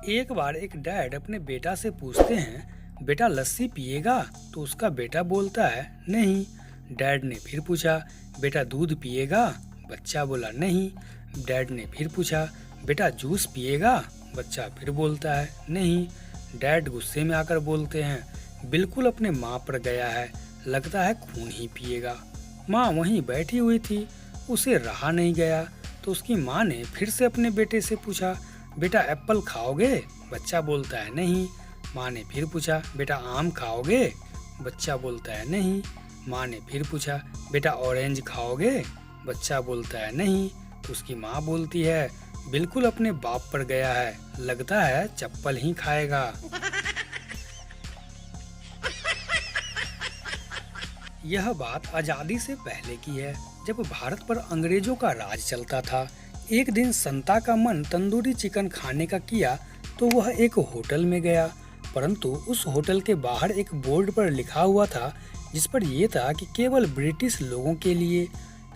एक बार एक डैड अपने बेटा से पूछते हैं, बेटा लस्सी पिएगा? तो उसका बेटा बोलता है, नहीं। डैड ने फिर पूछा, बेटा दूध पिएगा? बच्चा बोला, नहीं। डैड ने फिर पूछा, बेटा जूस पिएगा? बच्चा फिर बोलता है, नहीं। डैड गुस्से में आकर बोलते हैं, बिल्कुल अपने माँ पर गया है, लगता है खून ही पिएगा। माँ वहीं बैठी हुई थी, उसे रहा नहीं गया तो उसकी माँ ने फिर से अपने बेटे से पूछा, बेटा एप्पल खाओगे? बच्चा बोलता है, नहीं। माँ ने फिर पूछा, बेटा आम खाओगे? बच्चा बोलता है, नहीं। माँ ने फिर पूछा, बेटा ऑरेंज खाओगे? बच्चा बोलता है, नहीं। तो उसकी माँ बोलती है, बिल्कुल अपने बाप पर गया है, लगता है चप्पल ही खाएगा। यह बात आजादी से पहले की है, जब भारत पर अंग्रेजों का राज चलता था। एक दिन संता का मन तंदूरी चिकन खाने का किया तो वह एक होटल में गया, परंतु उस होटल के बाहर एक बोर्ड पर लिखा हुआ था जिस पर यह था कि केवल ब्रिटिश लोगों के लिए।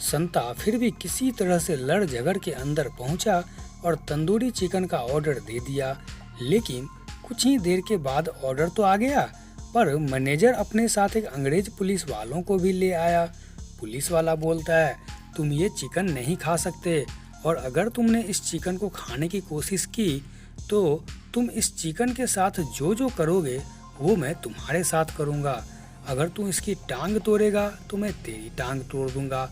संता फिर भी किसी तरह से लड़ झगड़ के अंदर पहुंचा और तंदूरी चिकन का ऑर्डर दे दिया। लेकिन कुछ ही देर के बाद ऑर्डर तो आ गया, पर मैनेजर अपने साथ एक अंग्रेज पुलिस वालों को भी ले आया। पुलिस वाला बोलता है, तुम ये चिकन नहीं खा सकते, और अगर तुमने इस चिकन को खाने की कोशिश की तो तुम इस चिकन के साथ जो जो करोगे वो मैं तुम्हारे साथ करूँगा। अगर तू इसकी टांग तोड़ेगा तो मैं तेरी टांग तोड़ दूंगा।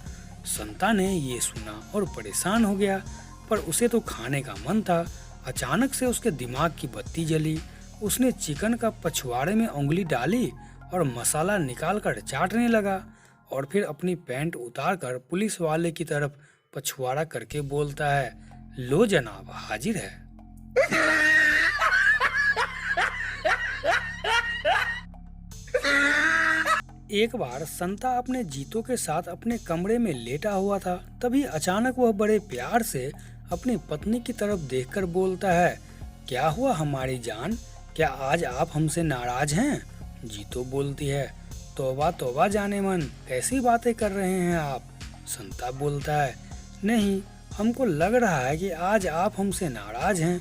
संता ने ये सुना और परेशान हो गया, पर उसे तो खाने का मन था। अचानक से उसके दिमाग की बत्ती जली। उसने चिकन का पछवाड़े में उंगली डाली और मसाला निकालकर चाटने लगा, और फिर अपनी पैंट उतारकर पुलिस वाले की तरफ पछवाड़ा करके बोलता है, लो जनाब हाजिर है। एक बार संता अपने जीतों के साथ अपने कमरे में लेटा हुआ था। तभी अचानक वह बड़े प्यार से अपनी पत्नी की तरफ देखकर बोलता है, क्या हुआ हमारी जान, क्या आज आप हमसे नाराज हैं? जीतो बोलती है, तौबा तौबा जाने मन, कैसी बातें कर रहे हैं आप? संता बोलता है, नहीं, हमको लग रहा है कि आज आप हमसे नाराज हैं।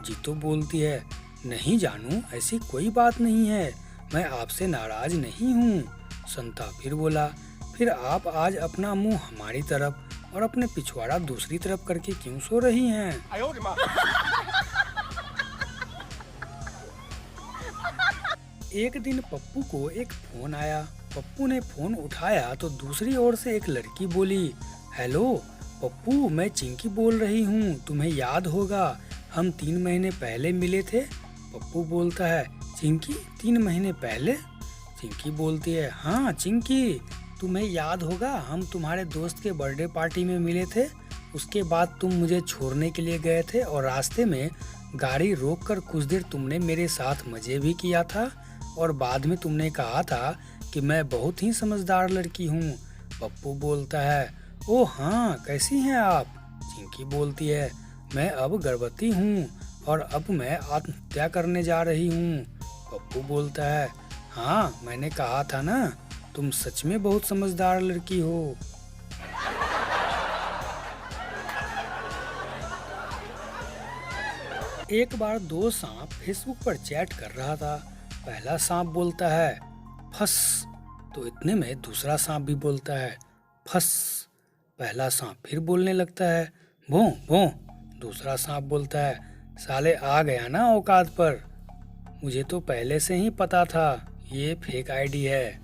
जीतो बोलती है, नहीं जानू, ऐसी कोई बात नहीं है, मैं आपसे नाराज नहीं हूँ। संता फिर बोला, फिर आप आज अपना मुंह हमारी तरफ और अपने पिछवाड़ा दूसरी तरफ करके क्यों सो रही हैं? एक दिन पप्पू को एक फोन आया। पप्पू ने फोन उठाया तो दूसरी ओर से एक लड़की बोली, हेलो पप्पू, मैं चिंकी बोल रही हूँ, तुम्हें याद होगा हम 3 महीने पहले मिले थे? पप्पू बोलता है, चिंकी 3 महीने पहले? चिंकी बोलती है, हाँ चिंकी, तुम्हें याद होगा हम तुम्हारे दोस्त के बर्थडे पार्टी में मिले थे। उसके बाद तुम मुझे छोड़ने के लिए गए थे और रास्ते में गाड़ी रोककर कुछ देर तुमने मेरे साथ मजे भी किया था, और बाद में तुमने कहा था कि मैं बहुत ही समझदार लड़की हूँ। पप्पू बोलता है, ओ हाँ, कैसी हैं आप? चिंकी बोलती है, मैं अब गर्भवती हूँ और अब मैं आत्महत्या करने जा रही हूँ। पप्पू बोलता है, हाँ मैंने कहा था ना, तुम सच में बहुत समझदार लड़की हो। एक बार 2 सांप फेसबुक पर चैट कर रहा था। पहला सांप बोलता है, फस, तो इतने में दूसरा सांप भी बोलता है, फस। पहला सांप फिर बोलने लगता है, भों भों। दूसरा सांप बोलता है, साले आ गया ना औकात पर, मुझे तो पहले से ही पता था ये फेक आईडी है।